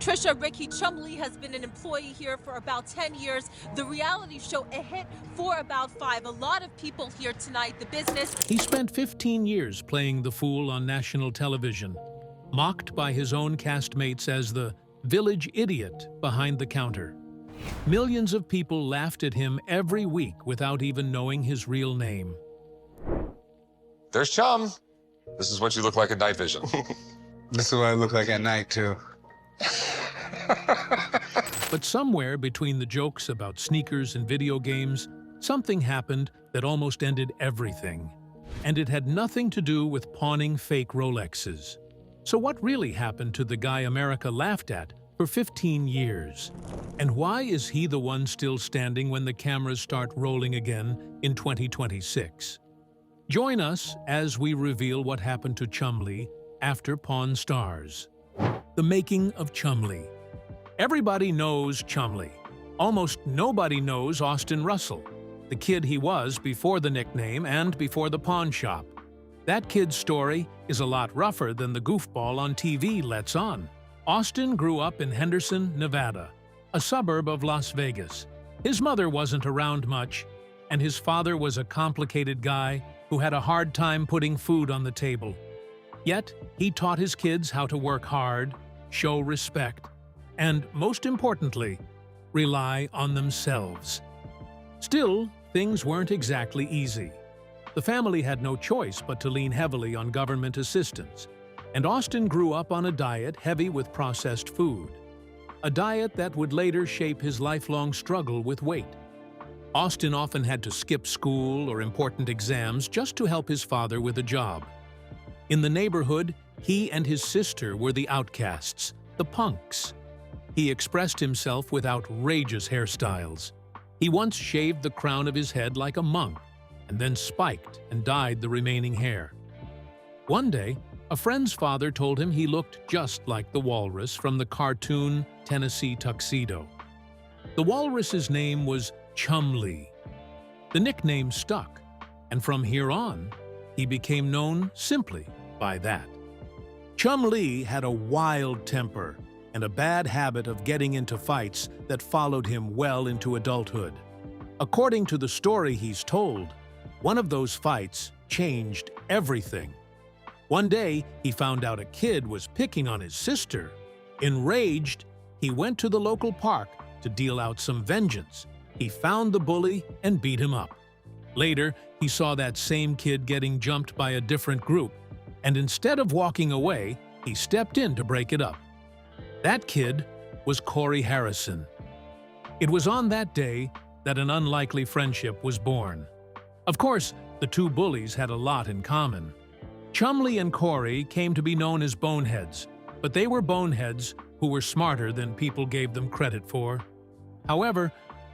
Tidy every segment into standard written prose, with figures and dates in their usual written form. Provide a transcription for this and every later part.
Trisha, Ricky, Chumlee has been an employee here for about 10 years. The reality show, a hit for about 5. A lot of people here tonight, the business. He spent 15 years playing the fool on national television, mocked by his own castmates as the village idiot behind the counter. Millions of people laughed at him every week without even knowing his real name. There's Chum. This is what you look like at night vision. This is what I look like at night, too. But somewhere between the jokes about sneakers and video games, something happened that almost ended everything. And it had nothing to do with pawning fake Rolexes. So what really happened to the guy America laughed at for 15 years? And why is he the one still standing when the cameras start rolling again in 2026? Join us as we reveal what happened to Chumlee after Pawn Stars. The making of Chumlee. Everybody knows Chumlee. Almost nobody knows Austin Russell, the kid he was before the nickname and before the pawn shop. That kid's story is a lot rougher than the goofball on TV lets on. Austin grew up in Henderson, Nevada, a suburb of Las Vegas. His mother wasn't around much, and his father was a complicated guy who had a hard time putting food on the table. Yet, he taught his kids how to work hard, show respect, and, most importantly, rely on themselves. Still, things weren't exactly easy. The family had no choice but to lean heavily on government assistance, and Austin grew up on a diet heavy with processed food. A diet that would later shape his lifelong struggle with weight. Austin often had to skip school or important exams just to help his father with a job. In the neighborhood, he and his sister were the outcasts, the punks. He expressed himself with outrageous hairstyles. He once shaved the crown of his head like a monk, and then spiked and dyed the remaining hair. One day, a friend's father told him he looked just like the walrus from the cartoon Tennessee Tuxedo. The walrus's name was Chumlee. The nickname stuck, and from here on, he became known simply by that. Chumlee had a wild temper and a bad habit of getting into fights that followed him well into adulthood. According to the story he's told, one of those fights changed everything. One day, he found out a kid was picking on his sister. Enraged, he went to the local park to deal out some vengeance. He found the bully and beat him up. Later, he saw that same kid getting jumped by a different group, and instead of walking away, he stepped in to break it up. That kid was Corey Harrison. It was on that day that an unlikely friendship was born. Of course, the two bullies had a lot in common. Chumlee and Corey came to be known as boneheads, but they were boneheads who were smarter than people gave them credit for. However,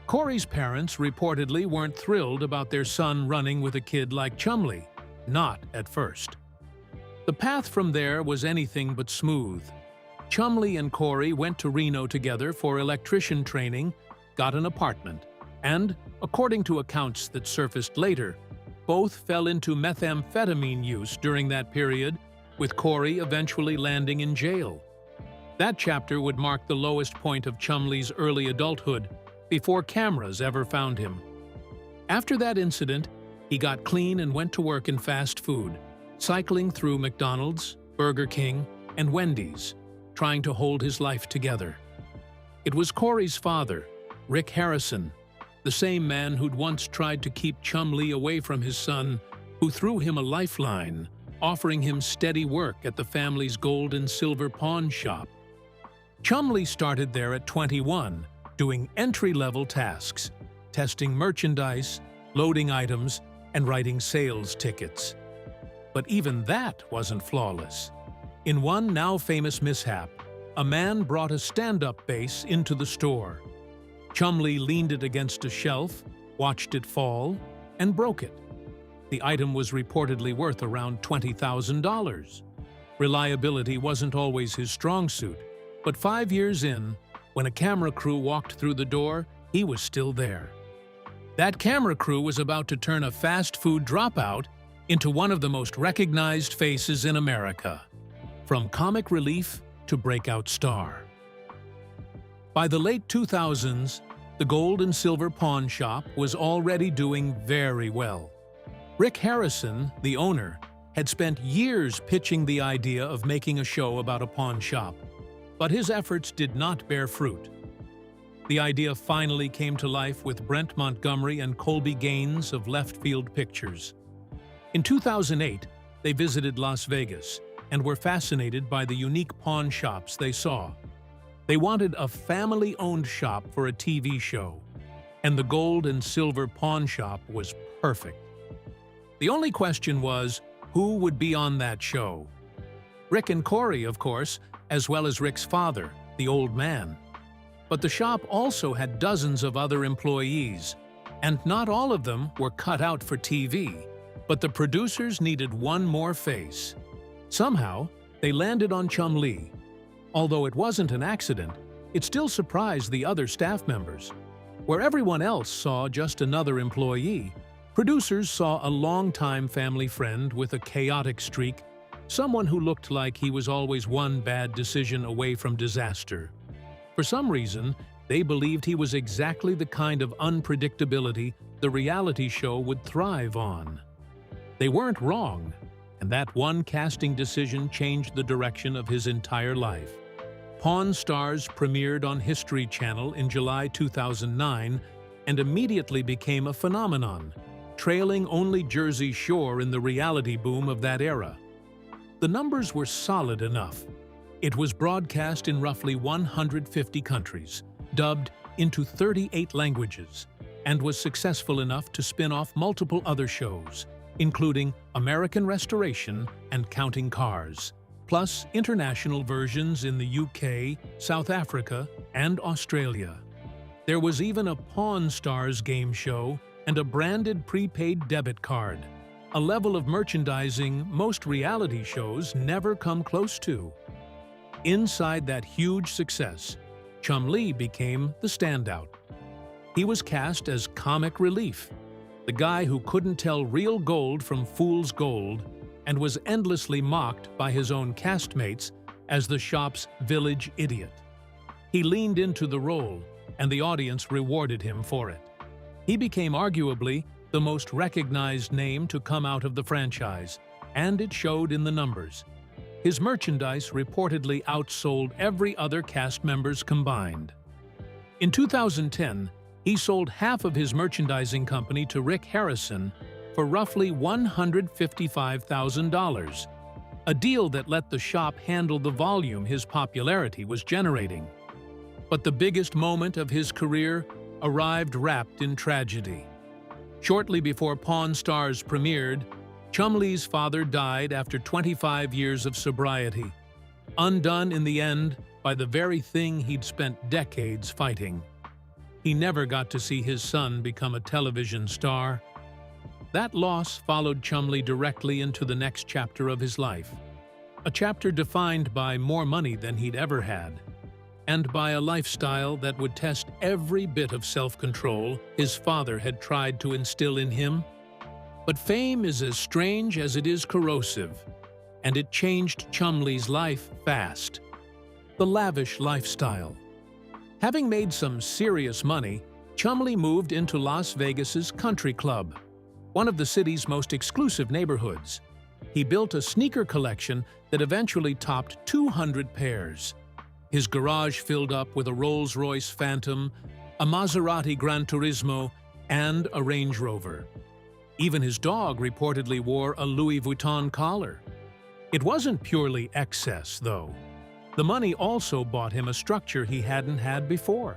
Corey's parents reportedly weren't thrilled about their son running with a kid like Chumlee, not at first. The path from there was anything but smooth. Chumlee and Corey went to Reno together for electrician training, got an apartment, and, according to accounts that surfaced later, both fell into methamphetamine use during that period, with Corey eventually landing in jail. That chapter would mark the lowest point of Chumlee's early adulthood, before cameras ever found him. After that incident, he got clean and went to work in fast food, cycling through McDonald's, Burger King, and Wendy's, trying to hold his life together. It was Corey's father, Rick Harrison, the same man who'd once tried to keep Chumlee away from his son, who threw him a lifeline, offering him steady work at the family's gold and silver pawn shop. Chumlee started there at 21, doing entry-level tasks, testing merchandise, loading items, and writing sales tickets. But even that wasn't flawless. In one now-famous mishap, a man brought a stand-up bass into the store. Chumlee leaned it against a shelf, watched it fall, and broke it. The item was reportedly worth around $20,000. Reliability wasn't always his strong suit, but 5 years in, when a camera crew walked through the door, he was still there. That camera crew was about to turn a fast food dropout into one of the most recognized faces in America. From comic relief to breakout star. By the late 2000s, the gold and silver pawn shop was already doing very well. Rick Harrison, the owner, had spent years pitching the idea of making a show about a pawn shop, but his efforts did not bear fruit. The idea finally came to life with Brent Montgomery and Colby Gaines of Left Field Pictures. In 2008, they visited Las Vegas and were fascinated by the unique pawn shops they saw. They wanted a family-owned shop for a TV show, and the gold and silver pawn shop was perfect. The only question was, who would be on that show? Rick and Corey, of course, as well as Rick's father, the old man. But the shop also had dozens of other employees, and not all of them were cut out for TV, but the producers needed one more face. Somehow, they landed on Chumlee. Although it wasn't an accident, it still surprised the other staff members. Where everyone else saw just another employee, producers saw a longtime family friend with a chaotic streak, someone who looked like he was always one bad decision away from disaster. For some reason, they believed he was exactly the kind of unpredictability the reality show would thrive on. They weren't wrong, and that one casting decision changed the direction of his entire life. Pawn Stars premiered on History Channel in July 2009 and immediately became a phenomenon, trailing only Jersey Shore in the reality boom of that era. The numbers were solid enough. It was broadcast in roughly 150 countries, dubbed into 38 languages, and was successful enough to spin off multiple other shows, including American Restoration and Counting Cars, plus international versions in the UK, South Africa, and Australia. There was even a Pawn Stars game show and a branded prepaid debit card, a level of merchandising most reality shows never come close to. Inside that huge success, Chumlee became the standout. He was cast as comic relief, the guy who couldn't tell real gold from fool's gold, and was endlessly mocked by his own castmates as the shop's village idiot. He leaned into the role, and the audience rewarded him for it. He became arguably the most recognized name to come out of the franchise, and it showed in the numbers. His merchandise reportedly outsold every other cast members combined. In 2010, he sold half of his merchandising company to Rick Harrison for roughly $155,000, a deal that let the shop handle the volume his popularity was generating. But the biggest moment of his career arrived wrapped in tragedy. Shortly before Pawn Stars premiered, Chumlee's father died after 25 years of sobriety, undone in the end by the very thing he'd spent decades fighting. He never got to see his son become a television star. That loss followed Chumlee directly into the next chapter of his life, a chapter defined by more money than he'd ever had, and by a lifestyle that would test every bit of self-control his father had tried to instill in him. But fame is as strange as it is corrosive, and it changed Chumlee's life fast. The lavish lifestyle. Having made some serious money, Chumlee moved into Las Vegas's Country Club, one of the city's most exclusive neighborhoods. He built a sneaker collection that eventually topped 200 pairs. His garage filled up with a Rolls-Royce Phantom, a Maserati Gran Turismo, and a Range Rover. Even his dog reportedly wore a Louis Vuitton collar. It wasn't purely excess, though. The money also bought him a structure he hadn't had before.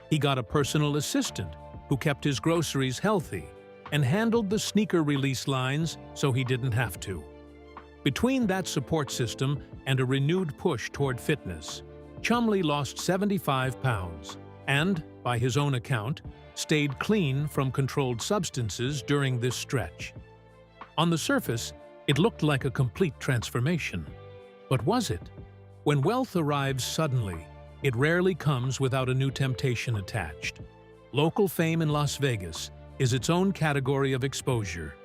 He got a personal assistant who kept his groceries healthy and handled the sneaker release lines so he didn't have to. Between that support system and a renewed push toward fitness, Chumlee lost 75 pounds and, by his own account, stayed clean from controlled substances during this stretch. On the surface, it looked like a complete transformation. But was it? When wealth arrives suddenly, it rarely comes without a new temptation attached. Local fame in Las Vegas is its own category of exposure.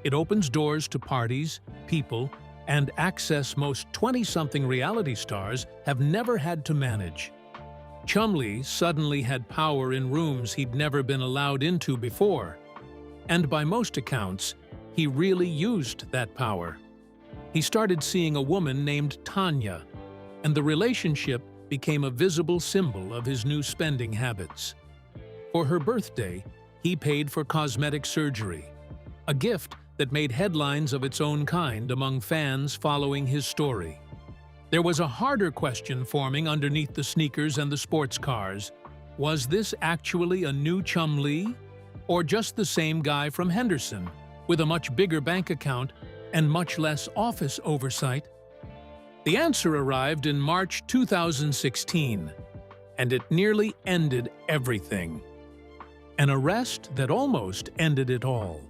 It opens doors to parties, people, and access most 20-something reality stars have never had to manage. Chumlee suddenly had power in rooms he'd never been allowed into before, and by most accounts, he really used that power. He started seeing a woman named Tanya, and the relationship became a visible symbol of his new spending habits. For her birthday, he paid for cosmetic surgery, a gift that made headlines of its own kind among fans following his story. There was a harder question forming underneath the sneakers and the sports cars. Was this actually a new Chumlee, or just the same guy from Henderson, with a much bigger bank account and much less office oversight? The answer arrived in March 2016, and it nearly ended everything. An arrest that almost ended it all.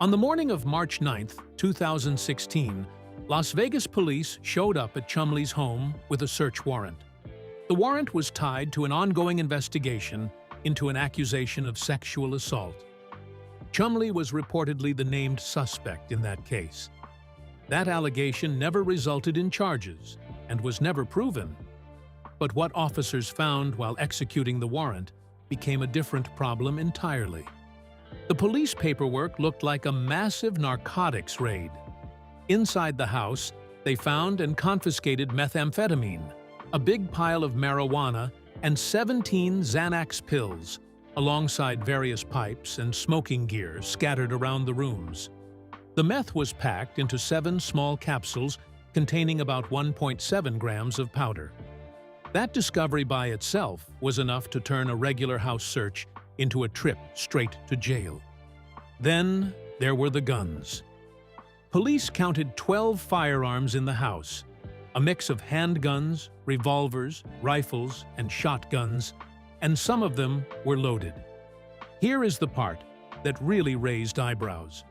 On the morning of March 9, 2016, Las Vegas police showed up at Chumlee's home with a search warrant. The warrant was tied to an ongoing investigation into an accusation of sexual assault. Chumlee was reportedly the named suspect in that case. That allegation never resulted in charges and was never proven. But what officers found while executing the warrant became a different problem entirely. The police paperwork looked like a massive narcotics raid. Inside the house, they found and confiscated methamphetamine, a big pile of marijuana, and 17 Xanax pills, alongside various pipes and smoking gear scattered around the rooms. The meth was packed into 7 small capsules containing about 1.7 grams of powder. That discovery by itself was enough to turn a regular house search into a trip straight to jail. Then there were the guns. Police counted 12 firearms in the house, a mix of handguns, revolvers, rifles, and shotguns, and some of them were loaded. Here is the part that really raised eyebrows.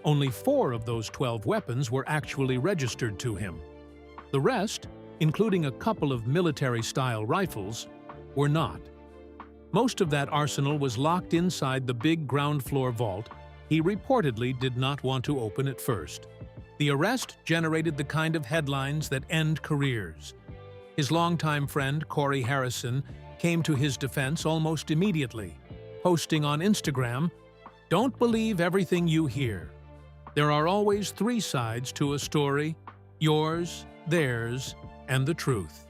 Only 4 of those 12 weapons were actually registered to him. The rest, including a couple of military-style rifles, were not. Most of that arsenal was locked inside the big ground-floor vault. He reportedly did not want to open at first. The arrest generated the kind of headlines that end careers. His longtime friend, Corey Harrison, came to his defense almost immediately, posting on Instagram, "Don't believe everything you hear. There are always 3 sides to a story: yours, theirs, and the truth."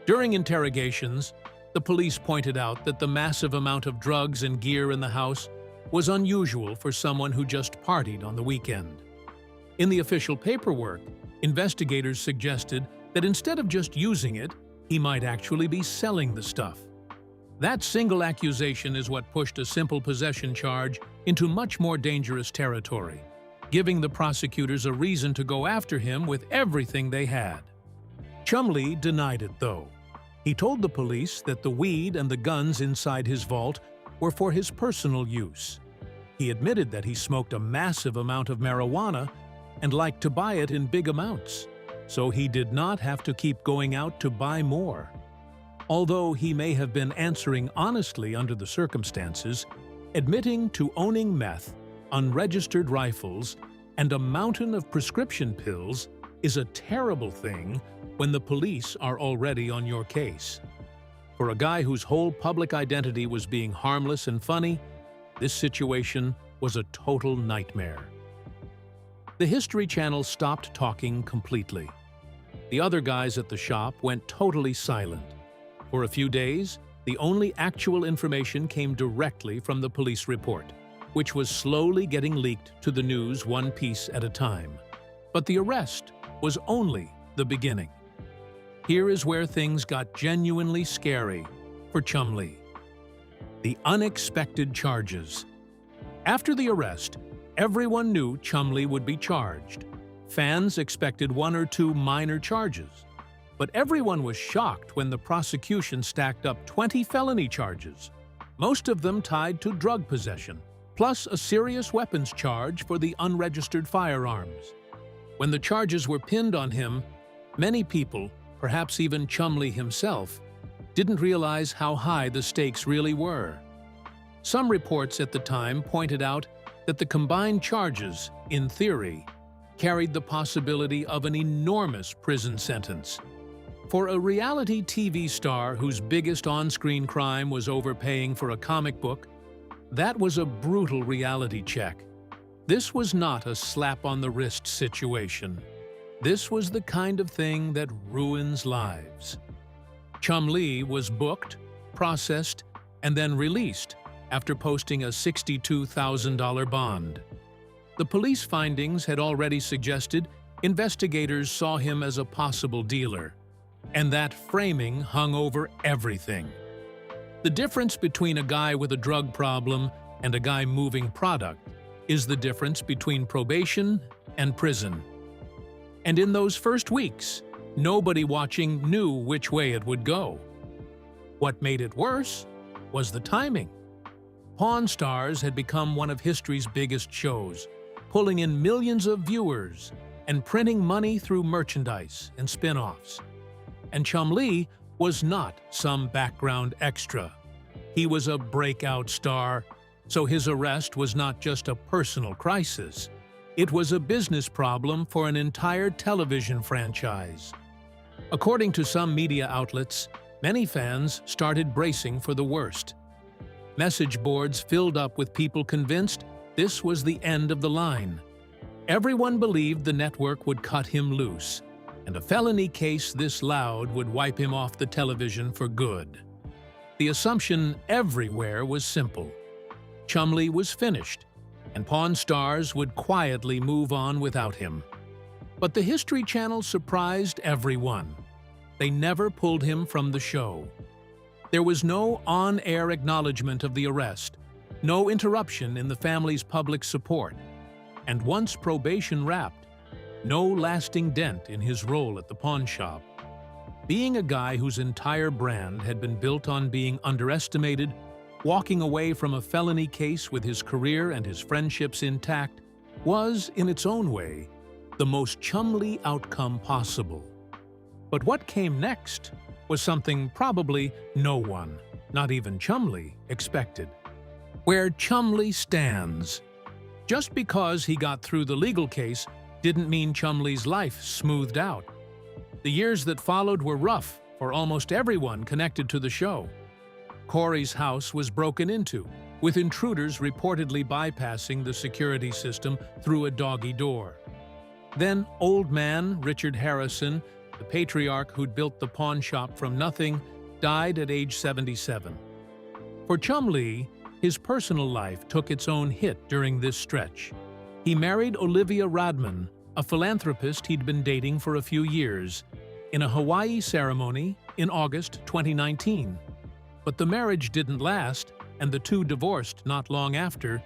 During interrogations, the police pointed out that the massive amount of drugs and gear in the house was unusual for someone who just partied on the weekend. In the official paperwork, investigators suggested that instead of just using it, he might actually be selling the stuff. That single accusation is what pushed a simple possession charge into much more dangerous territory, giving the prosecutors a reason to go after him with everything they had. Chumlee denied it, though. He told the police that the weed and the guns inside his vault were for his personal use. He admitted that he smoked a massive amount of marijuana and liked to buy it in big amounts, so he did not have to keep going out to buy more. Although he may have been answering honestly under the circumstances, admitting to owning meth, unregistered rifles, and a mountain of prescription pills is a terrible thing when the police are already on your case. For a guy whose whole public identity was being harmless and funny, this situation was a total nightmare. The History Channel stopped talking completely. The other guys at the shop went totally silent. For a few days, the only actual information came directly from the police report, which was slowly getting leaked to the news one piece at a time. But the arrest was only the beginning. Here is where things got genuinely scary for Chumlee. The unexpected charges. After the arrest, everyone knew Chumlee would be charged. Fans expected 1 or 2 minor charges. But everyone was shocked when the prosecution stacked up 20 felony charges, most of them tied to drug possession, plus a serious weapons charge for the unregistered firearms. When the charges were pinned on him, many people, perhaps even Chumlee himself, didn't realize how high the stakes really were. Some reports at the time pointed out that the combined charges, in theory, carried the possibility of an enormous prison sentence. For a reality TV star whose biggest on-screen crime was overpaying for a comic book, that was a brutal reality check. This was not a slap-on-the-wrist situation. This was the kind of thing that ruins lives. Chumlee was booked, processed, and then released after posting a $62,000 bond. The police findings had already suggested investigators saw him as a possible dealer, and that framing hung over everything. The difference between a guy with a drug problem and a guy moving product is the difference between probation and prison. And in those first weeks, nobody watching knew which way it would go. What made it worse was the timing. Pawn Stars had become one of history's biggest shows, pulling in millions of viewers and printing money through merchandise and spin-offs. And Chumlee was not some background extra. He was a breakout star, so his arrest was not just a personal crisis. It was a business problem for an entire television franchise. According to some media outlets, many fans started bracing for the worst. Message boards filled up with people convinced this was the end of the line. Everyone believed the network would cut him loose, and a felony case this loud would wipe him off the television for good. The assumption everywhere was simple. Chumlee was finished, and Pawn Stars would quietly move on without him. But the History Channel surprised everyone. They never pulled him from the show. There was no on-air acknowledgement of the arrest, no interruption in the family's public support, and once probation wrapped, no lasting dent in his role at the pawn shop. Being a guy whose entire brand had been built on being underestimated, walking away from a felony case with his career and his friendships intact was, in its own way, the most Chumlee outcome possible. But what came next was something probably no one, not even Chumlee, expected. Where Chumlee stands. Just because he got through the legal case didn't mean Chumlee's life smoothed out. The years that followed were rough for almost everyone connected to the show. Corey's house was broken into, with intruders reportedly bypassing the security system through a doggy door. Then old man Richard Harrison, the patriarch who'd built the pawn shop from nothing, died at age 77. For Chumlee, his personal life took its own hit during this stretch. He married Olivia Radman, a philanthropist he'd been dating for a few years, in a Hawaii ceremony in August 2019. But the marriage didn't last, and the two divorced not long after.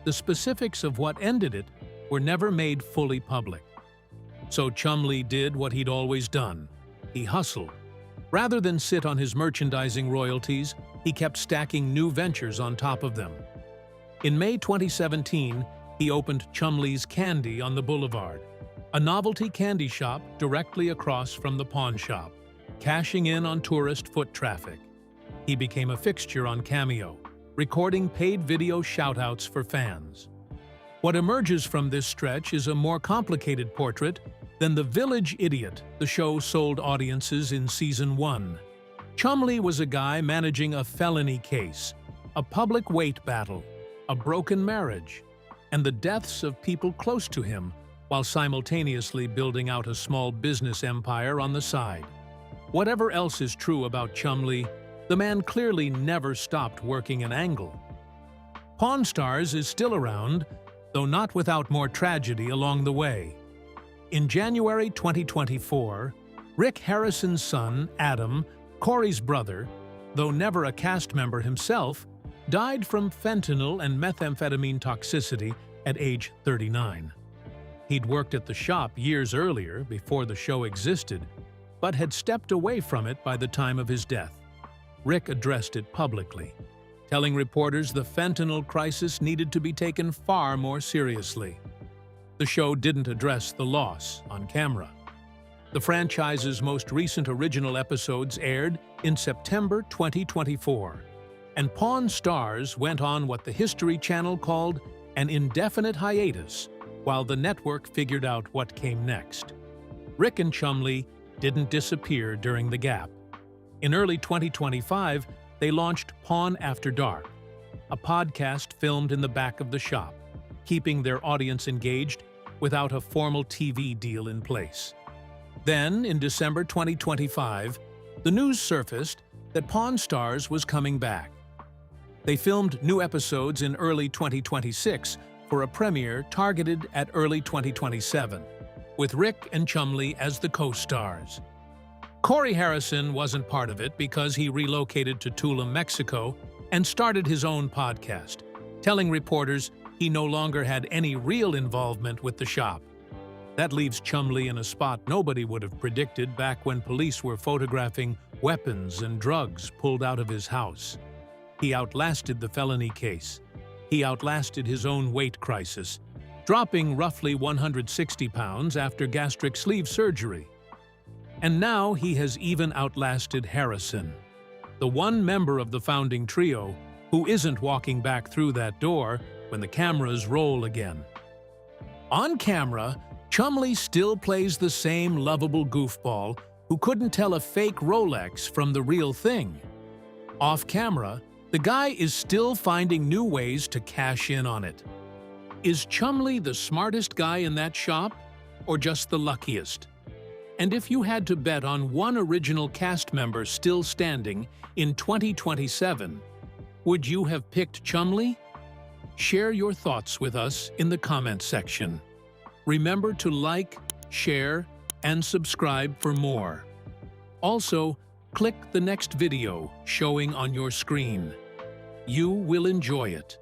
The specifics of what ended it were never made fully public. So Chumlee did what he'd always done. He hustled. Rather than sit on his merchandising royalties, he kept stacking new ventures on top of them. In May 2017, he opened Chumlee's Candy on the Boulevard, a novelty candy shop directly across from the pawn shop, cashing in on tourist foot traffic. He became a fixture on Cameo, recording paid video shout-outs for fans. What emerges from this stretch is a more complicated portrait than the village idiot the show sold audiences in Season 1. Chumlee was a guy managing a felony case, a public weight battle, a broken marriage, and the deaths of people close to him, while simultaneously building out a small business empire on the side. Whatever else is true about Chumlee, the man clearly never stopped working an angle. Pawn Stars is still around, though not without more tragedy along the way. In January 2024, Rick Harrison's son, Adam, Corey's brother, though never a cast member himself, died from fentanyl and methamphetamine toxicity at age 39. He'd worked at the shop years earlier, before the show existed, but had stepped away from it by the time of his death. Rick addressed it publicly, telling reporters the fentanyl crisis needed to be taken far more seriously. The show didn't address the loss on camera. The franchise's most recent original episodes aired in September 2024, and Pawn Stars went on what the History Channel called an indefinite hiatus while the network figured out what came next. Rick and Chumlee didn't disappear during the gap. In early 2025, they launched Pawn After Dark, a podcast filmed in the back of the shop, keeping their audience engaged without a formal TV deal in place. Then, in December 2025, the news surfaced that Pawn Stars was coming back. They filmed new episodes in early 2026 for a premiere targeted at early 2027, with Rick and Chumlee as the co-stars. Corey Harrison wasn't part of it because he relocated to Tulum, Mexico, and started his own podcast, telling reporters he no longer had any real involvement with the shop. That leaves Chumlee in a spot nobody would have predicted back when police were photographing weapons and drugs pulled out of his house. He outlasted the felony case. He outlasted his own weight crisis, dropping roughly 160 pounds after gastric sleeve surgery. And now he has even outlasted Harrison, the one member of the founding trio who isn't walking back through that door when the cameras roll again. On camera, Chumlee still plays the same lovable goofball who couldn't tell a fake Rolex from the real thing. Off camera, the guy is still finding new ways to cash in on it. Is Chumlee the smartest guy in that shop, or just the luckiest? And if you had to bet on one original cast member still standing in 2027, would you have picked Chumlee? Share your thoughts with us in the comment section. Remember to like, share, and subscribe for more. Also, click the next video showing on your screen. You will enjoy it.